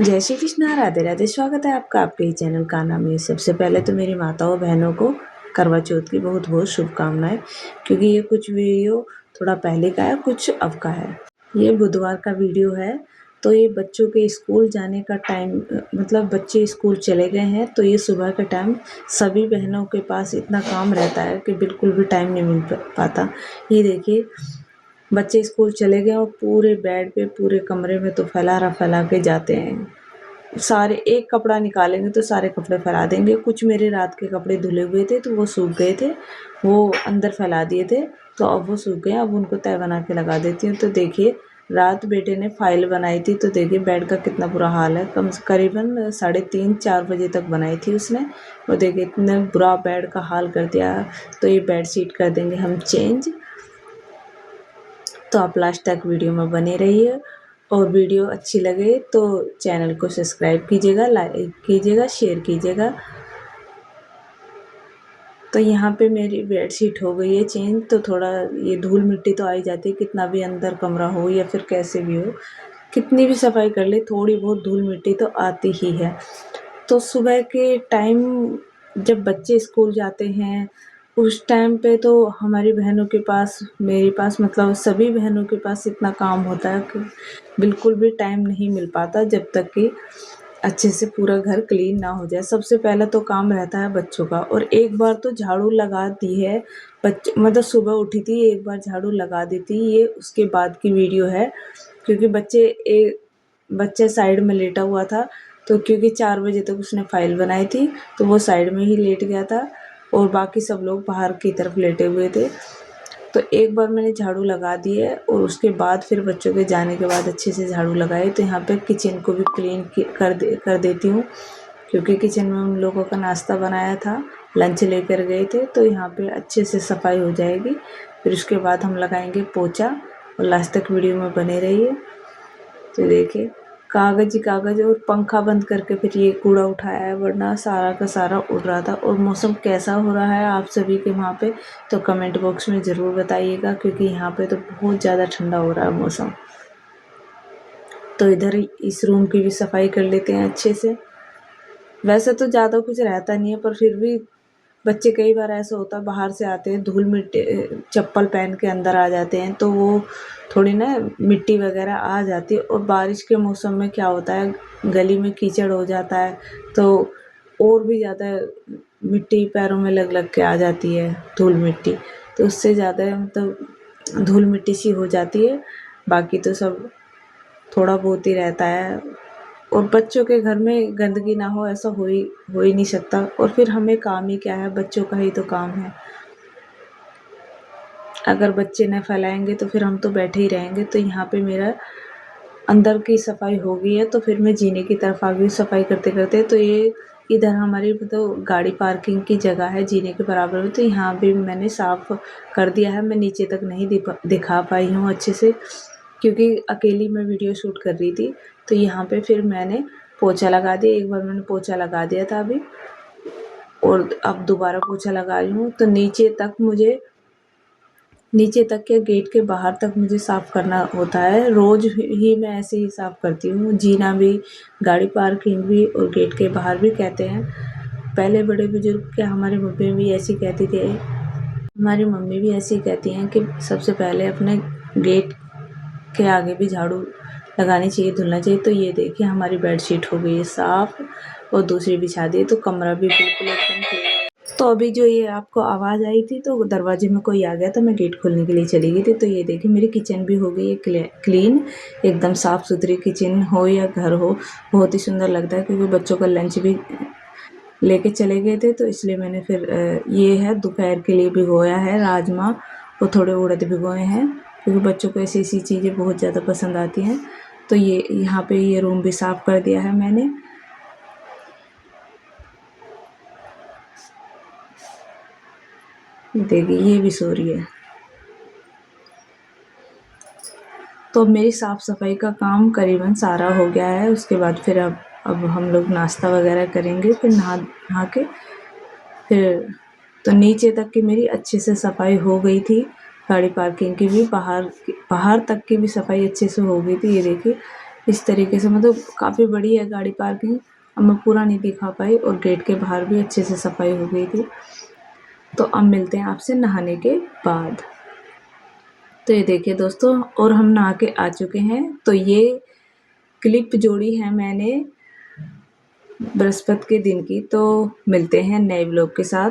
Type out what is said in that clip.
जय श्री कृष्णा, राधे राधे। स्वागत है आपका आपके ही चैनल कान्हा में। सबसे पहले तो मेरी माताओं बहनों को करवा चौथ की बहुत बहुत शुभकामनाएं, क्योंकि ये कुछ वीडियो थोड़ा पहले का है, कुछ अब का है। ये बुधवार का वीडियो है। तो ये बच्चों के स्कूल जाने का टाइम, मतलब बच्चे स्कूल चले गए हैं, तो ये सुबह के टाइम सभी बहनों के पास इतना काम रहता है कि बिल्कुल भी टाइम नहीं मिल पाता। ये देखिए, बच्चे स्कूल चले गए और पूरे बेड पे, पूरे कमरे में तो फैला के जाते हैं। सारे एक कपड़ा निकालेंगे तो सारे कपड़े फैला देंगे। कुछ मेरे रात के कपड़े धुले हुए थे तो वो सूख गए थे, वो अंदर फैला दिए थे, तो अब वो सूख गए। अब उनको तय बना के लगा देती हूँ। तो देखिए, रात बेटे ने फाइल बनाई थी, तो देखिए बेड का कितना बुरा हाल है। करीबन 3:30-4 बजे तक बनाई थी उसने। और देखिए इतना बुरा बेड का हाल कर दिया। तो ये बेड शीट कर देंगे हम चेंज। तो आप लास्ट तक वीडियो में बने रहिए, और वीडियो अच्छी लगे तो चैनल को सब्सक्राइब कीजिएगा, लाइक कीजिएगा, शेयर कीजिएगा। तो यहाँ पे मेरी बेडशीट हो गई है चेंज। तो थोड़ा ये धूल मिट्टी तो आई जाती है, कितना भी अंदर कमरा हो या फिर कैसे भी हो, कितनी भी सफाई कर ले, थोड़ी बहुत धूल मिट्टी तो आती ही है। तो सुबह के टाइम जब बच्चे स्कूल जाते हैं, उस टाइम पे तो हमारी बहनों के पास, मेरे पास, मतलब सभी बहनों के पास इतना काम होता है कि बिल्कुल भी टाइम नहीं मिल पाता जब तक कि अच्छे से पूरा घर क्लीन ना हो जाए। सबसे पहले तो काम रहता है बच्चों का, और एक बार तो झाड़ू लगा दी है। बच्चे मतलब सुबह उठी थी, एक बार झाड़ू लगा दी थी। ये उसके बाद की वीडियो है, क्योंकि बच्चे साइड में लेटा हुआ था। तो क्योंकि 4 बजे तक उसने फाइल बनाई थी, तो वो साइड में ही लेट गया था और बाकी सब लोग बाहर की तरफ लेटे हुए थे। तो एक बार मैंने झाड़ू लगा दी है, और उसके बाद फिर बच्चों के जाने के बाद अच्छे से झाड़ू लगाई। तो यहाँ पे किचन को भी क्लीन कर देती हूँ, क्योंकि किचन में उन लोगों का नाश्ता बनाया था, लंच लेकर गए थे। तो यहाँ पे अच्छे से सफाई हो जाएगी। फिर उसके बाद हम लगाएंगे पोछा, और लास्ट तक वीडियो में बने रहिए। तो देखिए, कागज़ ही कागज़, और पंखा बंद करके फिर ये कूड़ा उठाया है, वरना सारा का सारा उड़ रहा था। और मौसम कैसा हो रहा है आप सभी के वहाँ पे, तो कमेंट बॉक्स में ज़रूर बताइएगा, क्योंकि यहाँ पे तो बहुत ज़्यादा ठंडा हो रहा है मौसम। तो इधर इस रूम की भी सफाई कर लेते हैं अच्छे से। वैसे तो ज़्यादा कुछ रहता नहीं है, पर फिर भी बच्चे कई बार ऐसा होता है, बाहर से आते हैं, धूल मिट्टी, चप्पल पहन के अंदर आ जाते हैं, तो वो थोड़ी ना मिट्टी वगैरह आ जाती है। और बारिश के मौसम में क्या होता है, गली में कीचड़ हो जाता है, तो और भी ज़्यादा मिट्टी पैरों में लग लग के आ जाती है, धूल मिट्टी। तो उससे ज़्यादा मतलब धूल मिट्टी सी हो जाती है। बाकी तो सब थोड़ा बहुत ही रहता है। और बच्चों के घर में गंदगी ना हो, ऐसा हो ही नहीं सकता। और फिर हमें काम ही क्या है, बच्चों का ही तो काम है। अगर बच्चे न फैलाएंगे तो फिर हम तो बैठे ही रहेंगे। तो यहाँ पे मेरा अंदर की सफाई हो गई है, तो फिर मैं जीने की तरफ आ गई सफाई करते करते। तो ये इधर हमारी तो गाड़ी पार्किंग की जगह है जीने के बराबर में, तो यहाँ भी मैंने साफ़ कर दिया है। मैं नीचे तक नहीं दिखा पाई हूँ अच्छे से, क्योंकि अकेली मैं वीडियो शूट कर रही थी। तो यहाँ पे फिर मैंने पोछा लगा दिया। एक बार मैंने पोछा लगा दिया था अभी, और अब दोबारा पोछा लगा रही हूँ। तो नीचे तक के गेट के बाहर तक मुझे साफ़ करना होता है। रोज़ ही मैं ऐसे ही साफ़ करती हूँ, जीना भी, गाड़ी पार्किंग भी, और गेट के बाहर भी। कहते हैं पहले बड़े बुजुर्ग, क्या हमारी मम्मी भी ऐसी कहती थी, हमारी मम्मी भी ऐसी कहती हैं कि सबसे पहले अपने गेट के आगे भी झाड़ू लगानी चाहिए, धुलना चाहिए। तो ये देखिए, हमारी बेडशीट हो गई है साफ़, और दूसरी बिछा दी, तो कमरा भी बिल्कुल एकदम क्लीन है। तो अभी जो ये आपको आवाज़ आई थी, तो दरवाजे में कोई आ गया, तो मैं गेट खोलने के लिए चली गई थी। तो ये देखिए, मेरी किचन भी हो गई है क्लीन, एकदम साफ़ सुथरी। किचन हो या घर हो, बहुत ही सुंदर लगता है, क्योंकि बच्चों का लंच भी लेके चले गए थे। तो इसलिए मैंने फिर ये है दोपहर के लिए भिगोया है राजमा, और थोड़े उड़द भिगोए हैं, क्योंकि बच्चों को ऐसी ऐसी चीज़ें बहुत ज़्यादा पसंद आती हैं। तो ये यहाँ पे ये रूम भी साफ़ कर दिया है मैंने। देखिए, ये भी सो रही है। तो मेरी साफ़ सफाई का काम करीबन सारा हो गया है। उसके बाद फिर अब हम लोग नाश्ता वगैरह करेंगे, फिर नहा नहा के फिर, तो नीचे तक की मेरी अच्छे से सफाई हो गई थी। गाड़ी पार्किंग की भी, बाहर तक की भी सफाई अच्छे से हो गई थी। ये देखिए, इस तरीके से मतलब काफ़ी बड़ी है गाड़ी पार्किंग। अब मैं पूरा नहीं दिखा पाई और गेट के बाहर भी अच्छे से सफाई हो गई थी। तो अब मिलते हैं आपसे नहाने के बाद। तो ये देखिए दोस्तों, और हम नहा के आ चुके हैं। तो ये क्लिप जोड़ी है मैंने बृहस्पति के दिन की। तो मिलते हैं नए व्लॉग के साथ।